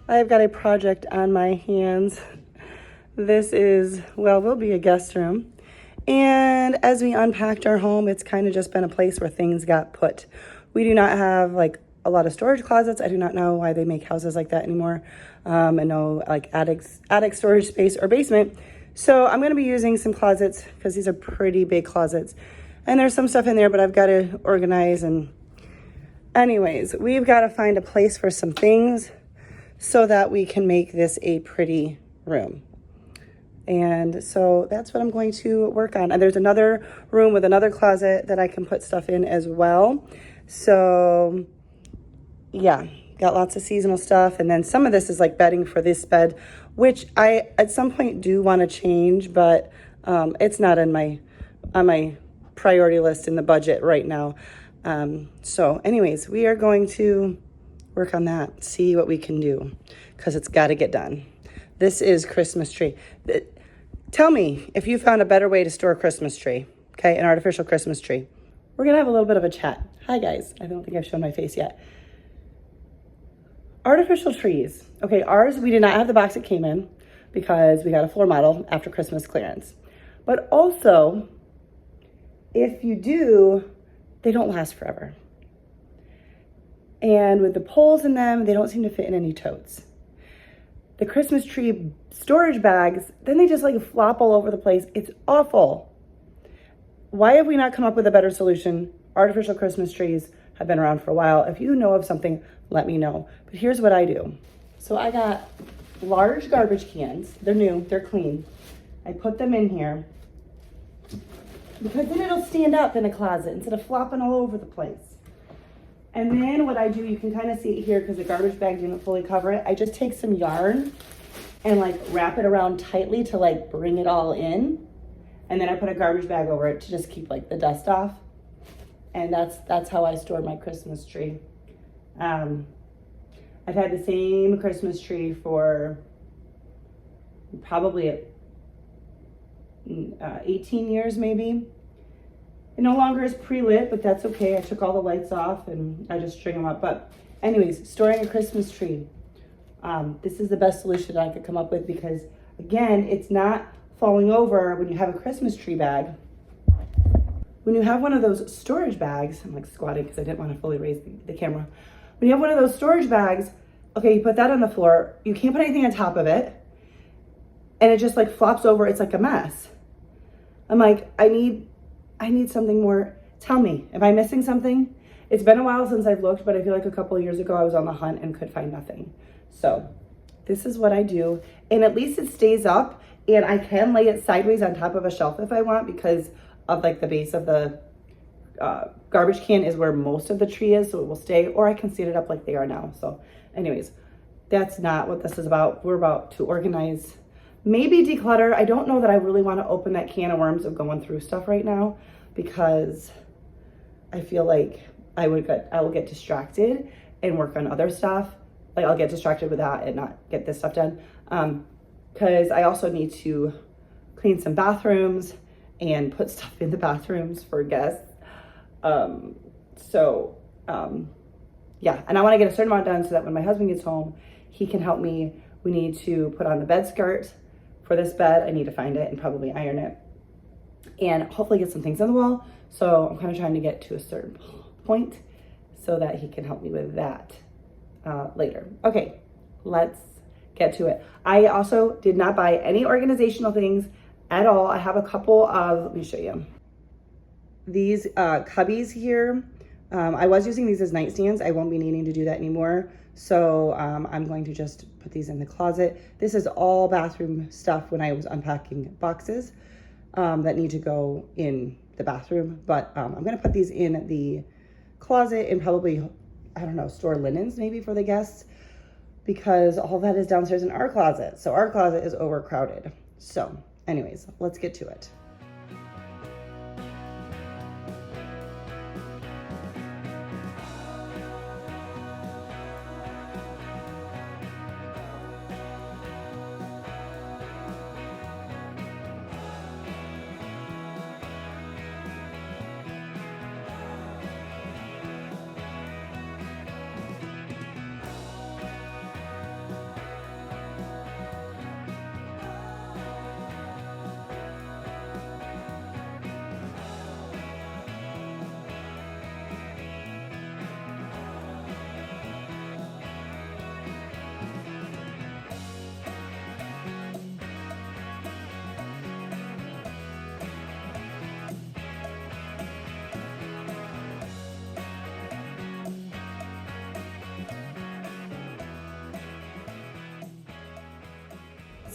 I've got a project on my hands. This is, well, will be a guest room. And as we unpacked our home, it's kind of just been a place where things got put. We do not have like a lot of storage closets. I do not know why they make houses like that anymore. And no like attic storage space or basement. So I'm going to be using some closets because these are pretty big closets. And there's some stuff in there, but I've got to organize. And anyways, we've got to find a place for some things so that we can make this a pretty room. And so that's what I'm going to work on. And there's another room with another closet that I can put stuff in as well. So yeah, got lots of seasonal stuff. And then some of this is like bedding for this bed, which I at some point do want to change, but it's not on my priority list in the budget right now. So anyways, we are going to work on that, see what we can do, because it's got to get done. This is Christmas tree. Tell me if you found a better way to store a Christmas tree, okay, an artificial Christmas tree. We're going to have a little bit of a chat. Hi, guys. I don't think I've shown my face yet. Artificial trees. Okay, ours, we did not have the box it came in because we got a floor model after Christmas clearance. But also, if you do, they don't last forever. And with the poles in them, they don't seem to fit in any totes. The Christmas tree storage bags, then they just like flop all over the place. It's awful. Why have we not come up with a better solution? Artificial Christmas trees have been around for a while. If you know of something, let me know. But here's what I do. So I got large garbage cans. They're new, they're clean. I put them in here because then it'll stand up in a closet instead of flopping all over the place. And then what I do, you can kind of see it here because the garbage bag didn't fully cover it. I just take some yarn and like wrap it around tightly to like bring it all in. And then I put a garbage bag over it to just keep like the dust off. And that's how I store my Christmas tree. I've had the same Christmas tree for probably 18 years maybe. It no longer is pre-lit, but that's okay. I took all the lights off and I just string them up. But anyways, storing a Christmas tree. This is the best solution I could come up with because, again, it's not falling over when you have a Christmas tree bag. When you have one of those storage bags, I'm like squatting because I didn't want to fully raise the camera. When you have one of those storage bags, okay, you put that on the floor. You can't put anything on top of it. And it just like flops over. It's like a mess. I'm like, I need something more. Tell me, am I missing something? It's been a while since I've looked, but I feel like a couple of years ago I was on the hunt and could find nothing. So this is what I do. And at least it stays up and I can lay it sideways on top of a shelf if I want because of like the base of the garbage can is where most of the tree is, so it will stay, or I can set it up like they are now. So anyways, that's not what this is about. We're about to organize, maybe declutter. I don't know that I really want to open that can of worms of going through stuff right now because I feel like I will get distracted and work on other stuff. Like I'll get distracted with that and not get this stuff done. Because I also need to clean some bathrooms and put stuff in the bathrooms for guests. Yeah, and I want to get a certain amount done so that when my husband gets home, he can help me. We need to put on the bed skirt for this bed. I need to find it and probably iron it and hopefully get some things on the wall. So I'm kind of trying to get to a certain point so that he can help me with that later. Okay, let's get to it. I also did not buy any organizational things at all. I have a couple of, let me show you. These cubbies here, I was using these as nightstands. I won't be needing to do that anymore. So I'm going to just put these in the closet. This is all bathroom stuff when I was unpacking boxes that need to go in the bathroom. But I'm gonna put these in the closet and probably, I don't know, store linens maybe for the guests because all that is downstairs in our closet. So our closet is overcrowded. So anyways, let's get to it.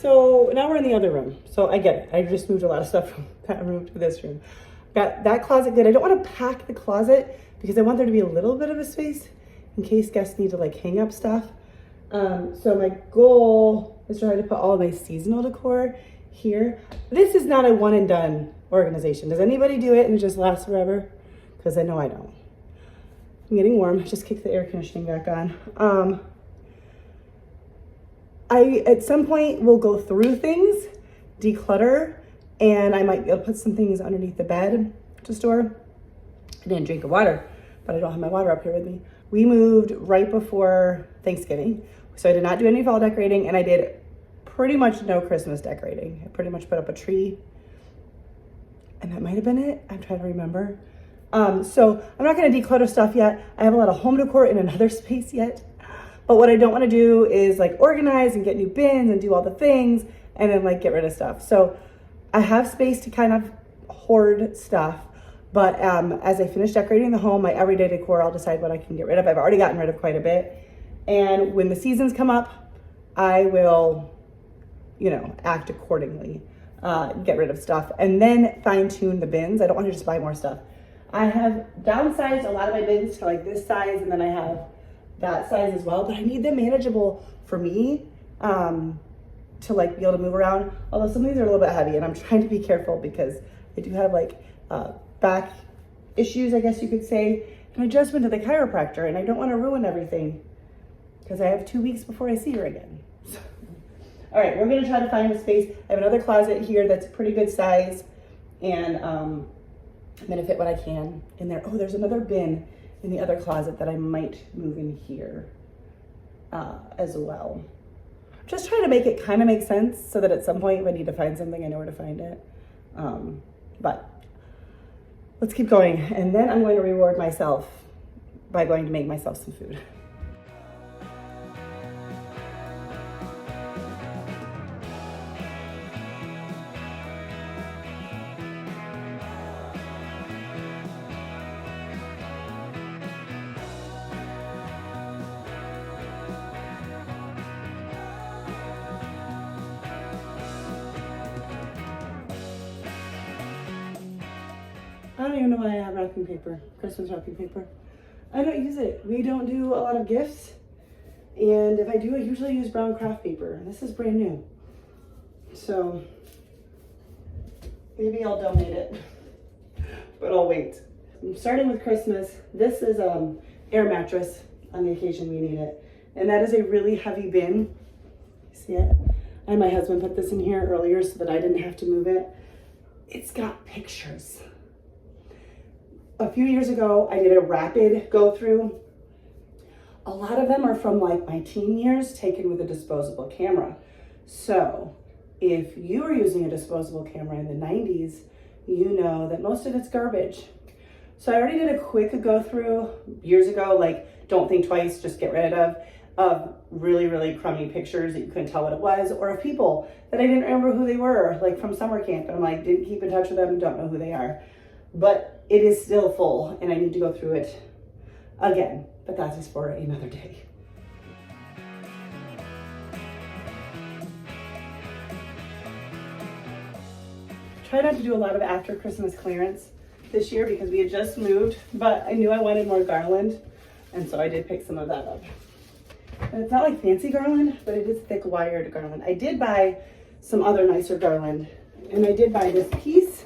So now we're in the other room. So I get it. I just moved a lot of stuff from that room to this room. Got that closet good. I don't want to pack the closet because I want there to be a little bit of a space in case guests need to like hang up stuff. So my goal is to try to put all of my seasonal decor here. This is not a one and done organization. Does anybody do it and it just lasts forever? Because I know I don't. I'm getting warm. Just kicked the air conditioning back on. I, at some point, will go through things, declutter, and I might be able to put some things underneath the bed to store. I didn't drink water, but I don't have my water up here with me. We moved right before Thanksgiving, so I did not do any fall decorating, and I did pretty much no Christmas decorating. I pretty much put up a tree, and that might have been it. I'm trying to remember. So I'm not going to declutter stuff yet. I have a lot of home decor in another space yet. But what I don't want to do is like organize and get new bins and do all the things and then like get rid of stuff. So I have space to kind of hoard stuff. But as I finish decorating the home, my everyday decor, I'll decide what I can get rid of. I've already gotten rid of quite a bit. And when the seasons come up, I will, act accordingly, get rid of stuff and then fine tune the bins. I don't want to just buy more stuff. I have downsized a lot of my bins to like this size, and then I have that size as well, but I need them manageable for me to like be able to move around. Although some of these are a little bit heavy, and I'm trying to be careful because I do have like back issues, I guess you could say. And I just went to the chiropractor, and I don't want to ruin everything because I have 2 weeks before I see her again. All right, we're gonna try to find a space. I have another closet here that's a pretty good size, and I'm gonna fit what I can in there. Oh, there's another bin in the other closet that I might move in here as well. Just trying to make it kind of make sense so that at some point if I need to find something, I know where to find it. But let's keep going. And then I'm going to reward myself by going to make myself some food. I don't even know why I have wrapping paper, Christmas wrapping paper. I don't use it. We don't do a lot of gifts. And if I do, I usually use brown craft paper. This is brand new. So maybe I'll donate it, but I'll wait. I'm starting with Christmas. This is air mattress on the occasion we need it. And that is a really heavy bin. See it? And my husband put this in here earlier so that I didn't have to move it. It's got pictures. A few years ago, I did a rapid go through. A lot of them are from like my teen years taken with a disposable camera. So if you were using a disposable camera in the 90s, you know that most of it's garbage. So I already did a quick go through years ago, like don't think twice, just get rid of really, really crummy pictures that you couldn't tell what it was, or of people that I didn't remember who they were, like from summer camp. And I'm like, didn't keep in touch with them, don't know who they are. But it is still full and I need to go through it again, but that is for another day. Try not to do a lot of after Christmas clearance this year because we had just moved, but I knew I wanted more garland, and so I did pick some of that up. And it's not like fancy garland, but it is thick wired garland. I did buy some other nicer garland, and I did buy this piece,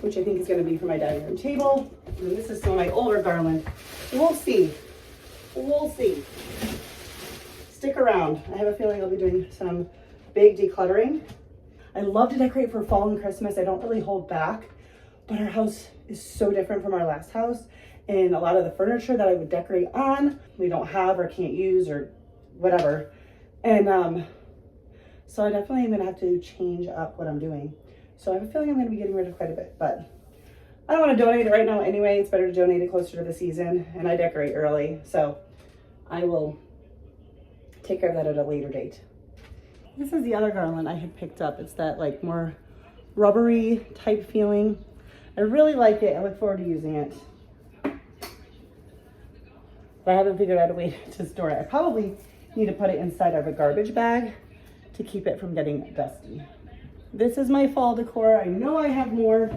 which I think is going to be for my dining room table. And this is some of my older garland. We'll see. We'll see. Stick around. I have a feeling I'll be doing some big decluttering. I love to decorate for fall and Christmas. I don't really hold back, but our house is so different from our last house. And a lot of the furniture that I would decorate on, we don't have or can't use or whatever. And so I definitely am going to have to change up what I'm doing. So I have a feeling I'm going to be getting rid of quite a bit, but I don't want to donate it right now anyway. It's better to donate it closer to the season, and I decorate early, so I will take care of that at a later date. This is the other garland I had picked up. It's that like more rubbery type feeling. I really like it. I look forward to using it. But I haven't figured out a way to store it. I probably need to put it inside of a garbage bag to keep it from getting dusty. This is my fall decor. I know I have more,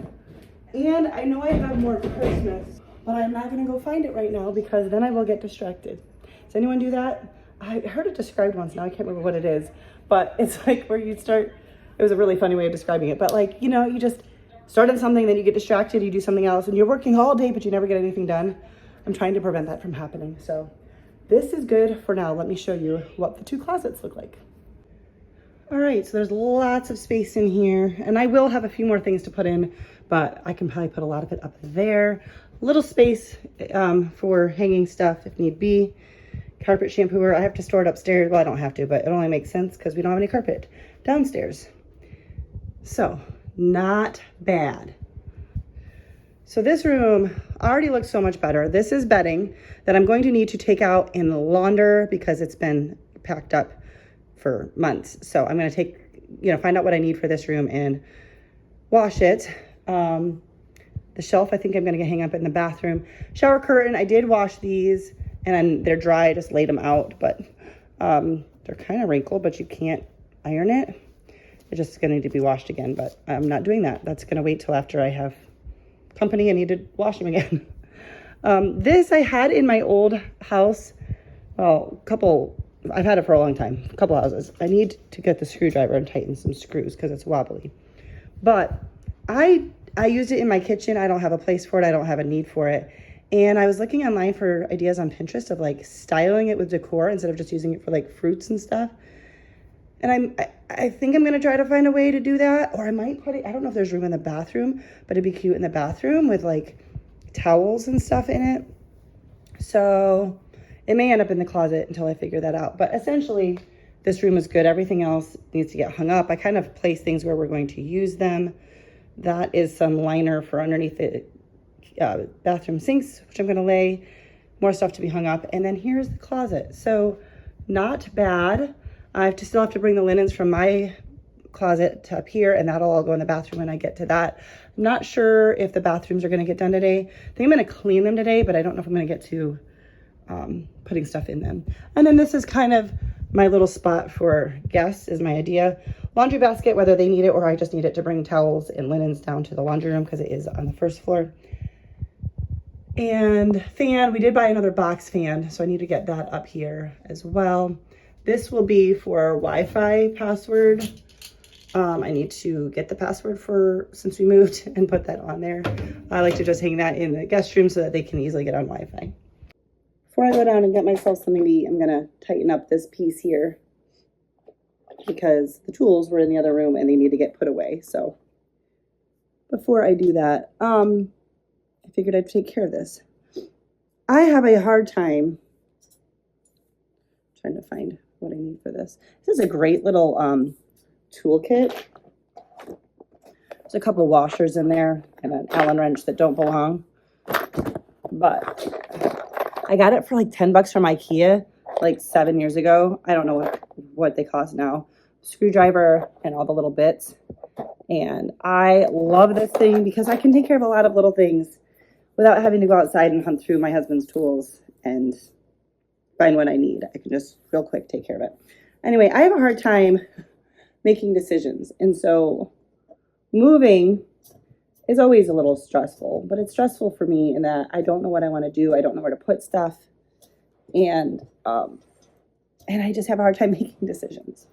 and I know I have more for Christmas, but I'm not gonna go find it right now because then I will get distracted. Does anyone do that? I heard it described once, now I can't remember what it is, but it's like where you start, it was a really funny way of describing it, but like, you know, you just started something, then you get distracted, you do something else, and you're working all day, but you never get anything done. I'm trying to prevent that from happening. So this is good for now. Let me show you what the 2 closets look like. All right, so there's lots of space in here, and I will have a few more things to put in, but I can probably put a lot of it up there. A little space for hanging stuff if need be. Carpet shampooer, I have to store it upstairs. Well, I don't have to, but it only makes sense because we don't have any carpet downstairs. So, not bad. So this room already looks so much better. This is bedding that I'm going to need to take out and launder because it's been packed up for months. So I'm going to take, find out what I need for this room and wash it. The shelf, I think I'm going to hang up in the bathroom. Shower curtain, I did wash these and they're dry. I just laid them out, but they're kind of wrinkled, but you can't iron it. It's just going to need to be washed again, but I'm not doing that. That's going to wait till after I have company. I need to wash them again. This I had in my old house. Well, I've had it for a long time, a couple houses. I need to get the screwdriver and tighten some screws because it's wobbly. But I used it in my kitchen. I don't have a place for it. I don't have a need for it. And I was looking online for ideas on Pinterest of like styling it with decor instead of just using it for like fruits and stuff. And I think I'm going to try to find a way to do that. Or I might put it, I don't know if there's room in the bathroom, but it'd be cute in the bathroom with like towels and stuff in it. So it may end up in the closet until I figure that out. But essentially, this room is good. Everything else needs to get hung up. I kind of place things where we're going to use them. That is some liner for underneath the bathroom sinks, which I'm going to lay. More stuff to be hung up. And then here's the closet. So not bad. I still have to bring the linens from my closet to up here, and that'll all go in the bathroom when I get to that. I'm not sure if the bathrooms are going to get done today. I think I'm going to clean them today, but I don't know if I'm going to get to putting stuff in them. And then this is kind of my little spot for guests is my idea. Laundry basket, whether they need it or I just need it to bring towels and linens down to the laundry room because it is on the first floor. And fan, we did buy another box fan, so I need to get that up here as well. This will be for Wi-Fi password. I need to get the password since we moved and put that on there. I like to just hang that in the guest room so that they can easily get on Wi-Fi. Before I go down and get myself something to eat, I'm gonna tighten up this piece here because the tools were in the other room and they need to get put away. So before I do that, I figured I'd take care of this. I have a hard time trying to find what I need for this. This is a great little toolkit. There's a couple of washers in there and an Allen wrench that don't belong. But I got it for like 10 bucks from IKEA like 7 years ago. I don't know what they cost now. Screwdriver and all the little bits. And I love this thing because I can take care of a lot of little things without having to go outside and hunt through my husband's tools and find what I need. I can just real quick take care of it. Anyway, I have a hard time making decisions. And so moving is always a little stressful, but it's stressful for me in that I don't know what I want to do. I don't know where to put stuff. And I just have a hard time making decisions.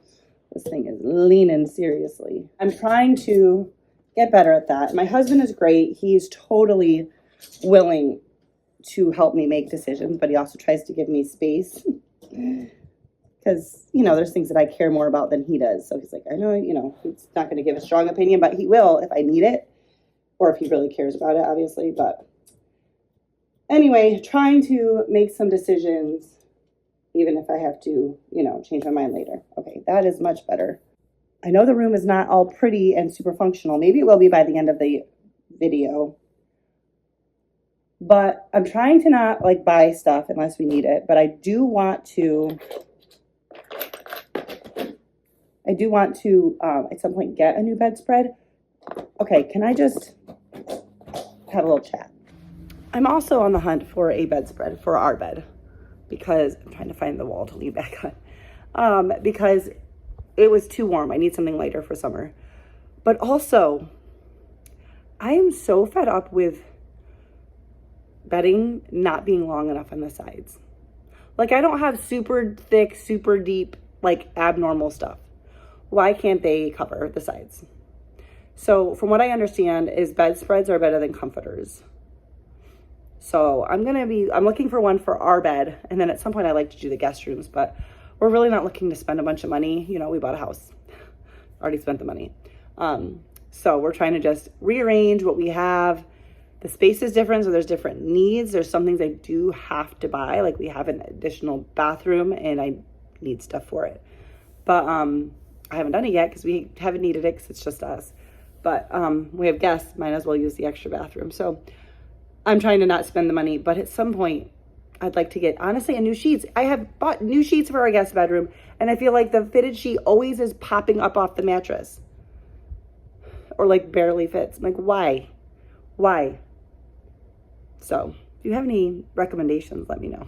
This thing is leaning seriously. I'm trying to get better at that. My husband is great. He's totally willing to help me make decisions, but he also tries to give me space because, there's things that I care more about than he does. So he's like, I know, he's not going to give a strong opinion, but he will if I need it or if he really cares about it, obviously. But anyway, trying to make some decisions, even if I have to, change my mind later. Okay, that is much better. I know the room is not all pretty and super functional. Maybe it will be by the end of the video. But I'm trying to not buy stuff unless we need it. But I do want to at some point get a new bedspread. Okay, can I just have a little chat? I'm also on the hunt for a bedspread for our bed because I'm trying to find the wall to lean back on. Because it was too warm. I need something lighter for summer. But also, I am so fed up with bedding not being long enough on the sides. Like, I don't have super thick, super deep, like abnormal stuff. Why can't they cover the sides? So from what I understand is bedspreads are better than comforters. So I'm looking for one for our bed. And then at some point I like to do the guest rooms, but we're really not looking to spend a bunch of money. You know, we bought a house, already spent the money. So we're trying to just rearrange what we have. The space is different, so there's different needs. There's some things I do have to buy, like we have an additional bathroom and I need stuff for it. But I haven't done it yet because we haven't needed it because it's just us. But we have guests, might as well use the extra bathroom. So I'm trying to not spend the money, but at some point I'd like to get, honestly, a new sheets. I have bought new sheets for our guest bedroom and I feel like the fitted sheet always is popping up off the mattress or like barely fits. I'm like, why? Why? So if you have any recommendations, let me know.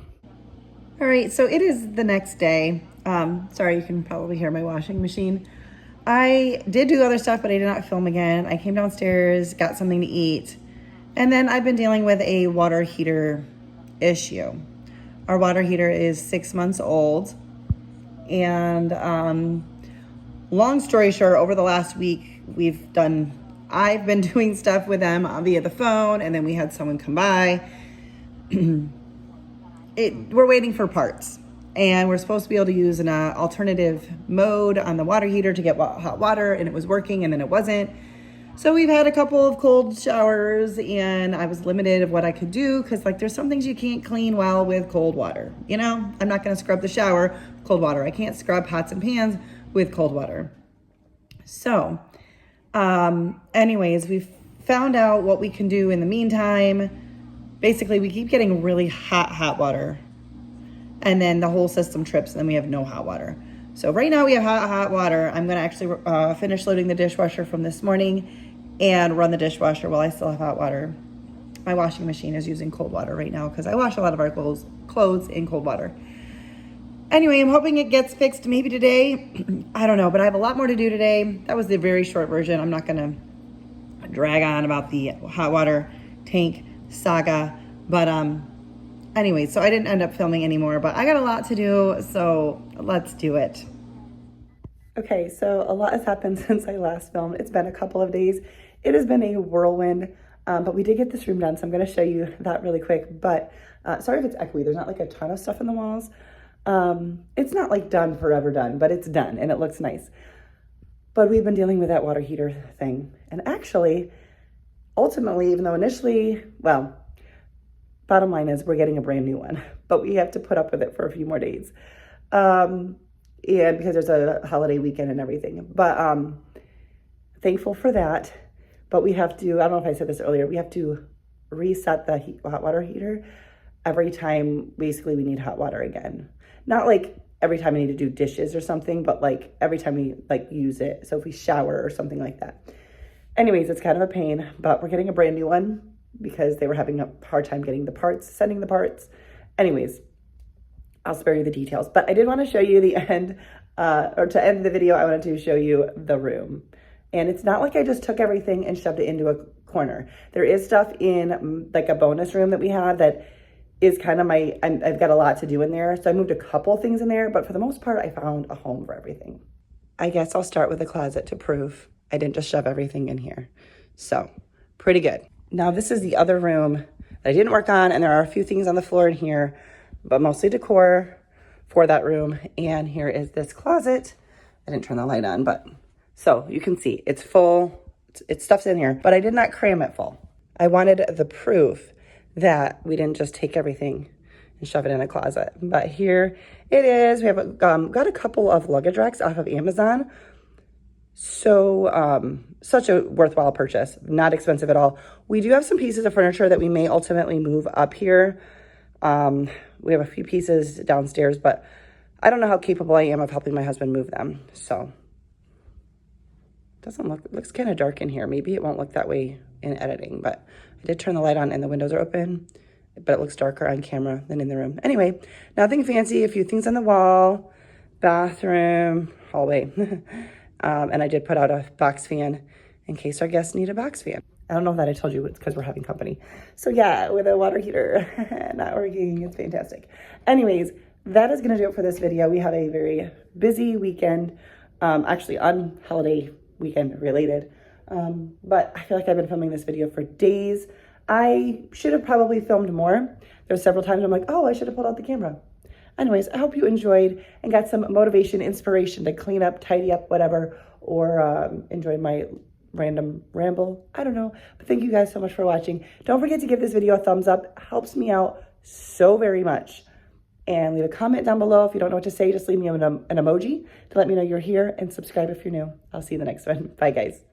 All right, so it is the next day. Sorry, you can probably hear my washing machine. I did do other stuff, but I did not film again. I came downstairs, got something to eat, and then I've been dealing with a water heater issue. Our water heater is 6 months old, and long story short, over the last week, I've been doing stuff with them via the phone, and then we had someone come by. We're waiting for parts, and we're supposed to be able to use an alternative mode on the water heater to get hot water, and it was working, and then it wasn't. So we've had a couple of cold showers, and I was limited of what I could do because, like, there's some things you can't clean well with cold water. You know, I'm not going to scrub the shower with cold water. I can't scrub pots and pans with cold water. So anyways, we've found out what we can do in the meantime. Basically, we keep getting really hot water, and then the whole system trips, and then we have no hot water. So right now we have hot water. I'm going to actually finish loading the dishwasher from this morning and run the dishwasher while I still have hot water. My washing machine is using cold water right now because I wash a lot of our clothes in cold water. Anyway, I'm hoping it gets fixed maybe today. I don't know, but I have a lot more to do today. That was the very short version. I'm not going to drag on about the hot water tank saga. But anyway, so I didn't end up filming anymore, but I got a lot to do, so let's do it. Okay, so a lot has happened since I last filmed. It's been a couple of days. It has been a whirlwind, but we did get this room done, so I'm going to show you that really quick. But sorry if it's echoey. There's not like a ton of stuff in the walls. It's not like done, forever done, but it's done and it looks nice. But we've been dealing with that water heater thing. And actually, ultimately, even though initially, well, bottom line is we're getting a brand new one, but we have to put up with it for a few more days. And because there's a holiday weekend and everything, but thankful for that. But we have to, I don't know if I said this earlier, we have to reset the hot water heater every time basically we need hot water again. Not like every time I need to do dishes or something, but like every time we like use it. So if we shower or something like that. Anyways, it's kind of a pain, but we're getting a brand new one because they were having a hard time getting the parts, sending the parts. Anyways, I'll spare you the details, but I did want to show you the end, or to end the video, I wanted to show you the room. And it's not like I just took everything and shoved it into a corner. There is stuff in like a bonus room that we have that is kind of I've got a lot to do in there. So I moved a couple things in there, but for the most part, I found a home for everything. I guess I'll start with the closet to prove I didn't just shove everything in here. So pretty good. Now this is the other room that I didn't work on, and there are a few things on the floor in here, but mostly decor for that room. And here is this closet. I didn't turn the light on, but so you can see it's full. It's stuff's in here, but I did not cram it full. I wanted the proof that we didn't just take everything and shove it in a closet. But here it is. We have got a couple of luggage racks off of Amazon. So such a worthwhile purchase, not expensive at all. We do have some pieces of furniture that we may ultimately move up here. We have a few pieces downstairs, but I don't know how capable I am of helping my husband move them. So it looks kind of dark in here. Maybe it won't look that way in editing, but I did turn the light on and the windows are open, but it looks darker on camera than in the room. Anyway, nothing fancy, a few things on the wall, bathroom, hallway. And I did put out a box fan in case our guests need a box fan. I don't know that I told you it's because we're having company. So yeah, with a water heater not working, it's fantastic. Anyways, that is going to do it for this video. We have a very busy weekend, actually on holiday weekend related. But I feel like I've been filming this video for days. I should have probably filmed more. There's several times I'm like, oh, I should have pulled out the camera. Anyways, I hope you enjoyed and got some motivation, inspiration to clean up, tidy up, whatever, or enjoy my random ramble. I don't know. But thank you guys so much for watching. Don't forget to give this video a thumbs up. It helps me out so very much. And leave a comment down below. If you don't know what to say, just leave me an emoji to let me know you're here, and subscribe if you're new. I'll see you in the next one. Bye, guys.